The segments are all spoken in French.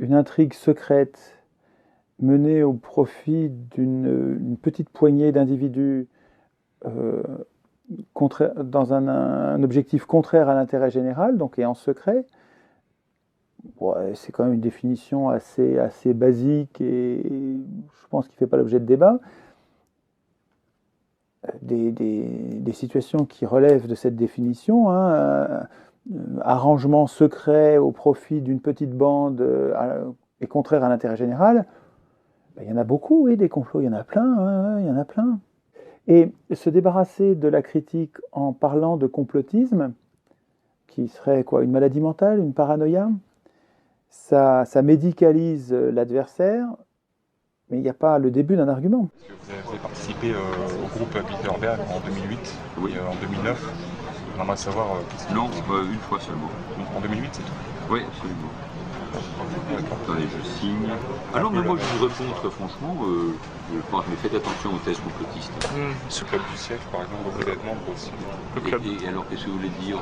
une intrigue secrète menée au profit d'une petite poignée d'individus dans un objectif contraire à l'intérêt général, donc et en secret, ouais, c'est quand même une définition assez basique et je pense qu'il ne fait pas l'objet de débat. Des situations qui relèvent de cette définition, hein, arrangement secret au profit d'une petite bande et contraire à l'intérêt général, il y en a beaucoup, oui, des complots, il y en a plein, il y en a plein. Et se débarrasser de la critique en parlant de complotisme, qui serait quoi, une maladie mentale, une paranoïa, ça médicalise l'adversaire, mais il n'y a pas le début d'un argument. Vous avez participé au groupe Bilderberg en 2008 oui. Et en 2009. On aimerait savoir... non, une fois seulement. En 2008, c'est tout? Oui, absolument. Attendez, je signe. Ah non, mais moi je vous réponds très franchement, mais faites attention aux thèses complotistes. Ce club du siècle, par exemple, beaucoup d'êtres membres aussi. Le club. Et alors, qu'est-ce que vous voulez dire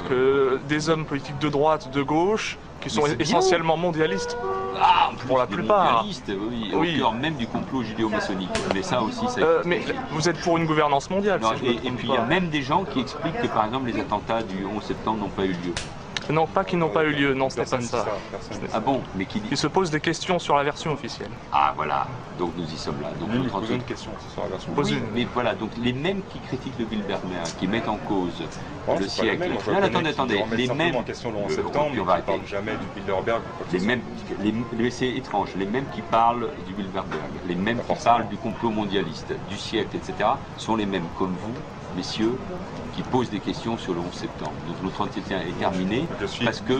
que des hommes politiques de droite, de gauche, qui sont essentiellement mondialistes. Ah, pour la plupart. Oui, au cœur même du complot judéo-maçonnique. Mais ça aussi, ça mais vous êtes pour une gouvernance mondiale. Non, et puis il y a même des gens qui expliquent que, par exemple, les attentats du 11 septembre n'ont pas eu lieu. Non, pas qu'ils n'ont pas eu lieu, non, c'était pas ça. Ah bon, mais qui se posent des questions sur la version officielle. Ah voilà, donc nous y sommes là. Donc nous posons une question sur la version officielle. Oui, mais voilà, donc les mêmes qui critiquent le Bilderberg, qui mettent en cause le siècle. Non, attendez, les mêmes en question le 11 septembre, qui ne parlent jamais du Bilderberg. Mais c'est étrange, les mêmes qui parlent du Bilderberg, les mêmes qui parlent du complot mondialiste, du siècle, etc., sont les mêmes comme vous, messieurs, qui posent des questions sur le 11 septembre. Donc notre entretien est terminé parce que...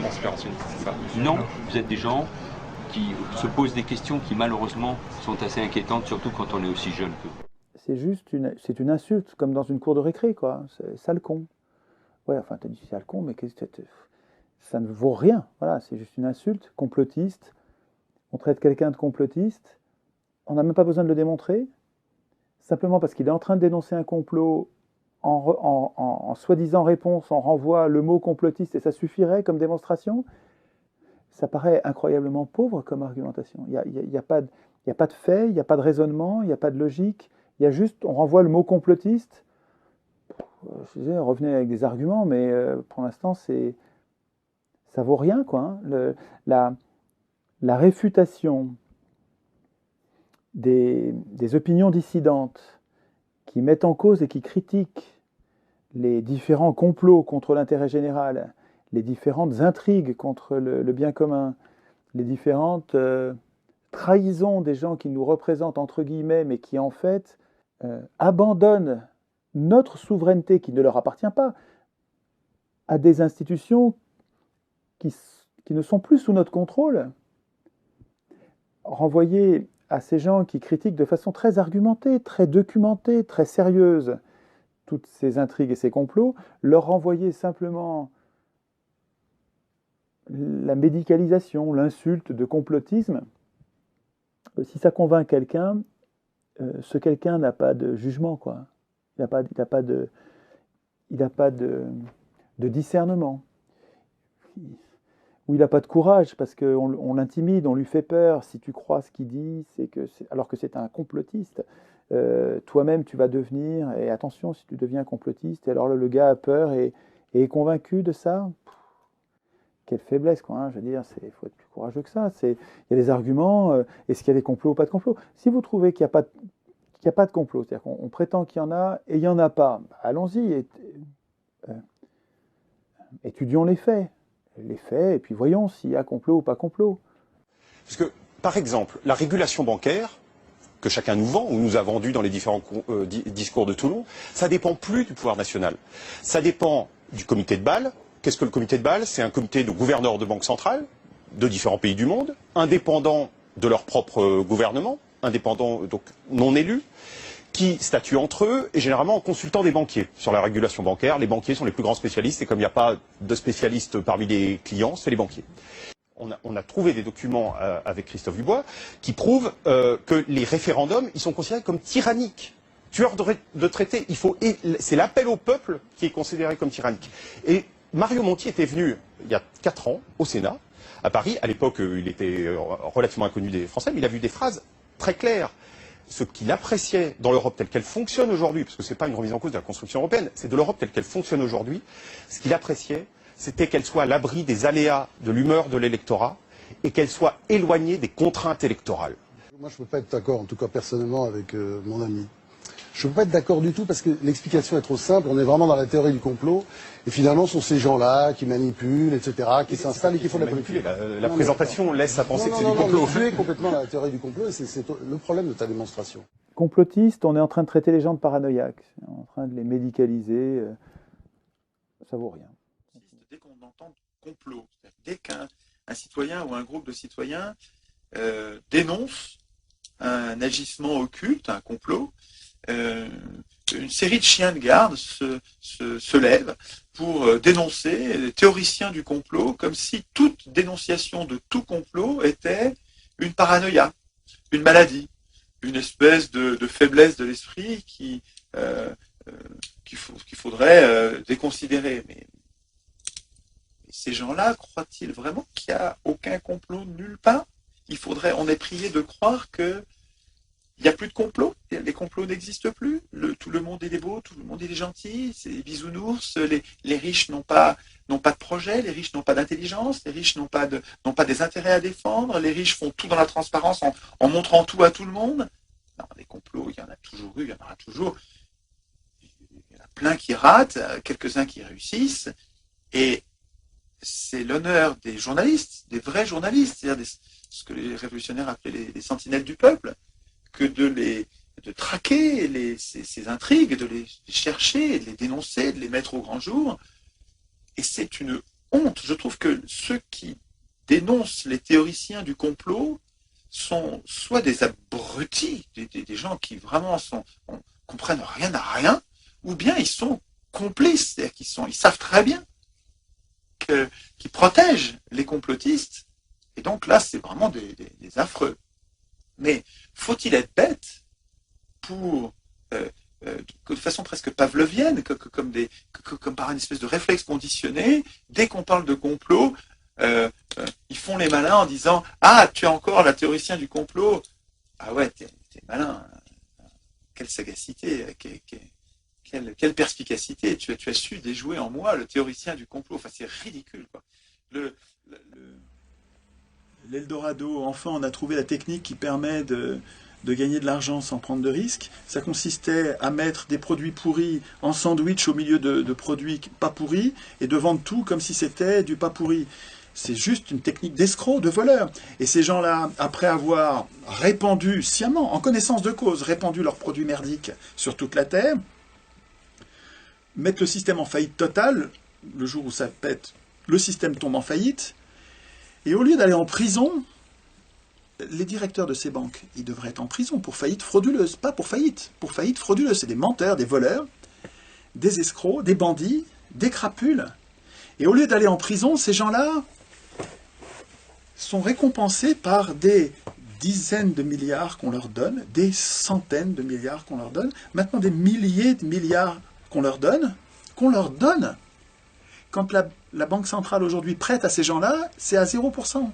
Non, vous êtes des gens qui se posent des questions qui malheureusement sont assez inquiétantes, surtout quand on est aussi jeune que vous. C'est juste une insulte, comme dans une cour de récré, quoi. C'est sale con. Ouais, enfin, t'as dit sale con, mais ça ne vaut rien. Voilà, c'est juste une insulte, complotiste. On traite quelqu'un de complotiste. On n'a même pas besoin de le démontrer. Simplement parce qu'il est en train de dénoncer un complot. En soi-disant réponse, on renvoie le mot complotiste et ça suffirait comme démonstration. Ça paraît incroyablement pauvre comme argumentation. Il n'y a pas de fait, il n'y a pas de raisonnement, il n'y a pas de logique. Il y a juste, on renvoie le mot complotiste. Je disais, revenez avec des arguments, mais pour l'instant, ça vaut rien, quoi. Hein. La réfutation des opinions dissidentes qui mettent en cause et qui critiquent les différents complots contre l'intérêt général, les différentes intrigues contre le bien commun, les différentes trahisons des gens qui nous représentent entre guillemets, mais qui en fait abandonnent notre souveraineté qui ne leur appartient pas à des institutions qui ne sont plus sous notre contrôle. Renvoyer à ces gens qui critiquent de façon très argumentée, très documentée, très sérieuse toutes ces intrigues et ces complots, leur renvoyer simplement la médicalisation, l'insulte de complotisme, si ça convainc quelqu'un, ce quelqu'un n'a pas de jugement, quoi. Il n'a pas de discernement. Où il n'a pas de courage, parce qu'on l'intimide, on lui fait peur. Si tu crois ce qu'il dit, alors que c'est un complotiste. Toi-même, tu vas devenir, et attention, si tu deviens complotiste, et alors le gars a peur et est convaincu de ça. Quelle faiblesse, quoi. Hein, je veux dire, il faut être plus courageux que ça. Il y a des arguments, est-ce qu'il y a des complots ou pas de complots? Si vous trouvez qu'il n'y a pas de complot, c'est-à-dire qu'on prétend qu'il y en a et il n'y en a pas, allons-y, étudions les faits. Et puis voyons s'il y a complot ou pas complot. Parce que, par exemple, la régulation bancaire, que chacun nous vend, ou nous a vendu dans les différents discours de Toulon, ça dépend plus du pouvoir national. Ça dépend du comité de Bâle. Qu'est-ce que le comité de Bâle? C'est un comité de gouverneurs de banques centrales, de différents pays du monde, indépendants de leur propre gouvernement, indépendants, donc non élus, qui statuent entre eux et généralement en consultant des banquiers sur la régulation bancaire. Les banquiers sont les plus grands spécialistes et comme il n'y a pas de spécialistes parmi les clients, c'est les banquiers. On a trouvé des documents avec Christophe Dubois qui prouvent que les référendums, ils sont considérés comme tyranniques. Tueurs de traités, c'est l'appel au peuple qui est considéré comme tyrannique. Et Mario Monti était venu il y a 4 ans au Sénat à Paris. À l'époque, il était relativement inconnu des Français, mais il a vu des phrases très claires. Ce qu'il appréciait dans l'Europe telle qu'elle fonctionne aujourd'hui, parce que ce n'est pas une remise en cause de la construction européenne, c'est de l'Europe telle qu'elle fonctionne aujourd'hui, ce qu'il appréciait, c'était qu'elle soit à l'abri des aléas de l'humeur de l'électorat et qu'elle soit éloignée des contraintes électorales. Moi, je ne peux pas être d'accord, en tout cas personnellement, avec mon ami. Je ne peux pas être d'accord du tout parce que l'explication est trop simple. On est vraiment dans la théorie du complot. Et finalement, ce sont ces gens-là qui manipulent, etc., qui s'installent et qui font de la politique. La présentation laisse à penser que c'est du complot. Tu es complètement dans la théorie du complot et c'est le problème de ta démonstration. Complotiste, on est en train de traiter les gens de paranoïaques, en train de les médicaliser. Ça vaut rien. Dès qu'on entend complot, dès qu'un citoyen ou un groupe de citoyens dénonce un agissement occulte, un complot, une série de chiens de garde se lève pour dénoncer les théoriciens du complot, comme si toute dénonciation de tout complot était une paranoïa, une maladie, une espèce de faiblesse de l'esprit qu'il faudrait déconsidérer. Mais ces gens-là croient-ils vraiment qu'il n'y a aucun complot nulle part? On est prié de croire que il n'y a plus de complot, les complots n'existent plus, tout le monde est beau, tout le monde est gentil, c'est des bisounours, les riches n'ont pas de projet, les riches n'ont pas d'intelligence, les riches n'ont pas des intérêts à défendre, les riches font tout dans la transparence en montrant tout à tout le monde. Non, les complots, il y en a toujours eu, il y en aura toujours. Il y en a plein qui ratent, quelques-uns qui réussissent, et c'est l'honneur des journalistes, des vrais journalistes, c'est-à-dire ce que les révolutionnaires appelaient les sentinelles du peuple, que de traquer ces intrigues, de les chercher, de les dénoncer, de les mettre au grand jour. Et c'est une honte. Je trouve que ceux qui dénoncent les théoriciens du complot sont soit des abrutis, des gens qui vraiment comprennent rien à rien, ou bien ils sont complices, c'est-à-dire ils savent très bien qu'ils protègent les complotistes. Et donc là, c'est vraiment des affreux. Mais faut-il être bête pour, de façon presque pavlovienne, comme par une espèce de réflexe conditionné, dès qu'on parle de complot, ils font les malins en disant « Ah, tu es encore la théoricien du complot !» Ah ouais, t'es malin. Quelle sagacité, quelle perspicacité. Tu as su déjouer en moi le théoricien du complot. Enfin, c'est ridicule, quoi. L'Eldorado, enfin, on a trouvé la technique qui permet de gagner de l'argent sans prendre de risques. Ça consistait à mettre des produits pourris en sandwich au milieu de produits pas pourris et de vendre tout comme si c'était du pas pourri. C'est juste une technique d'escroc, de voleur. Et ces gens-là, après avoir répandu sciemment, en connaissance de cause, répandu leurs produits merdiques sur toute la Terre, mettent le système en faillite totale. Le jour où ça pète, le système tombe en faillite. Et au lieu d'aller en prison, les directeurs de ces banques, ils devraient être en prison pour faillite frauduleuse, pas pour faillite frauduleuse. C'est des menteurs, des voleurs, des escrocs, des bandits, des crapules. Et au lieu d'aller en prison, ces gens-là sont récompensés par des dizaines de milliards qu'on leur donne, des centaines de milliards qu'on leur donne, maintenant des milliers de milliards qu'on leur donne. Quand la Banque centrale aujourd'hui prête à ces gens-là, c'est à 0%.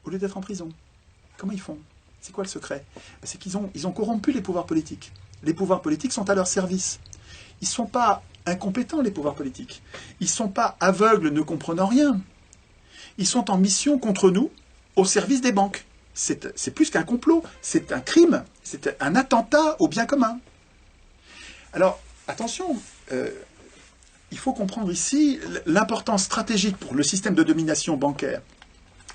Au lieu d'être en prison. Comment ils font? C'est quoi le secret? C'est qu'ils ont corrompu les pouvoirs politiques. Les pouvoirs politiques sont à leur service. Ils ne sont pas incompétents, les pouvoirs politiques. Ils ne sont pas aveugles, ne comprenant rien. Ils sont en mission contre nous, au service des banques. C'est plus qu'un complot, c'est un crime, c'est un attentat au bien commun. Alors, attention, il faut comprendre ici l'importance stratégique pour le système de domination bancaire,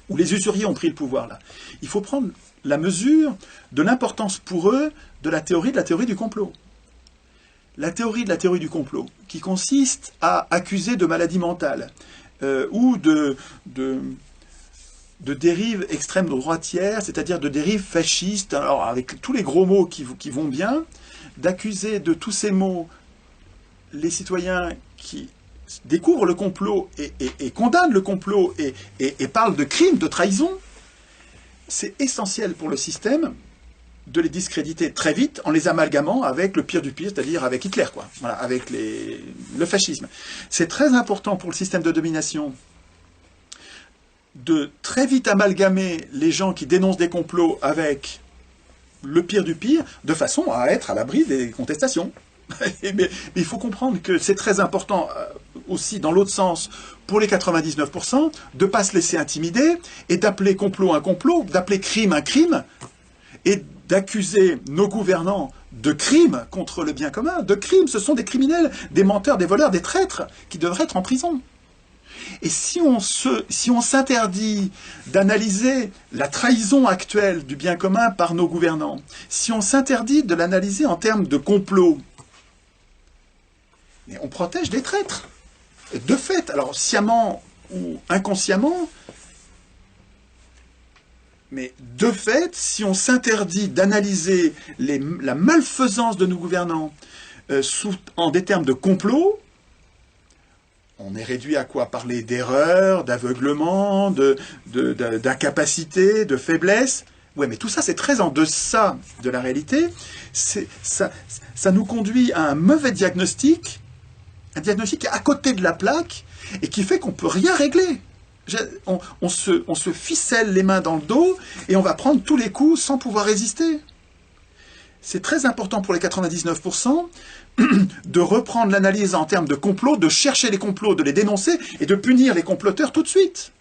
où les usuriers ont pris le pouvoir là. Il faut prendre la mesure de l'importance pour eux de la théorie du complot. La théorie du complot, qui consiste à accuser de maladie mentale, ou de dérives extrêmes droitières, c'est-à-dire de dérives fascistes, alors avec tous les gros mots qui vont bien, d'accuser de tous ces mots les citoyens qui découvrent le complot et condamnent le complot et parlent de crimes, de trahison. C'est essentiel pour le système de les discréditer très vite en les amalgamant avec le pire du pire, c'est-à-dire avec Hitler, quoi. Voilà, avec le fascisme. C'est très important pour le système de domination de très vite amalgamer les gens qui dénoncent des complots avec le pire du pire, de façon à être à l'abri des contestations. Mais il faut comprendre que c'est très important aussi dans l'autre sens pour les 99% de ne pas se laisser intimider et d'appeler complot un complot, d'appeler crime un crime et d'accuser nos gouvernants de crimes contre le bien commun. De crimes, ce sont des criminels, des menteurs, des voleurs, des traîtres qui devraient être en prison. Et si on s'interdit d'analyser la trahison actuelle du bien commun par nos gouvernants, si on s'interdit de l'analyser en termes de complot, mais on protège des traîtres. De fait, alors sciemment ou inconsciemment, mais de fait, si on s'interdit d'analyser la malfaisance de nos gouvernants en des termes de complot, on est réduit à quoi? Parler d'erreur, d'aveuglement, d'incapacité, de faiblesse. Ouais, mais tout ça, c'est très en deçà de la réalité. Ça nous conduit à un mauvais diagnostic, un diagnostic qui est à côté de la plaque et qui fait qu'on ne peut rien régler. On se ficelle les mains dans le dos et on va prendre tous les coups sans pouvoir résister. C'est très important pour les 99% de reprendre l'analyse en termes de complot, de chercher les complots, de les dénoncer et de punir les comploteurs tout de suite.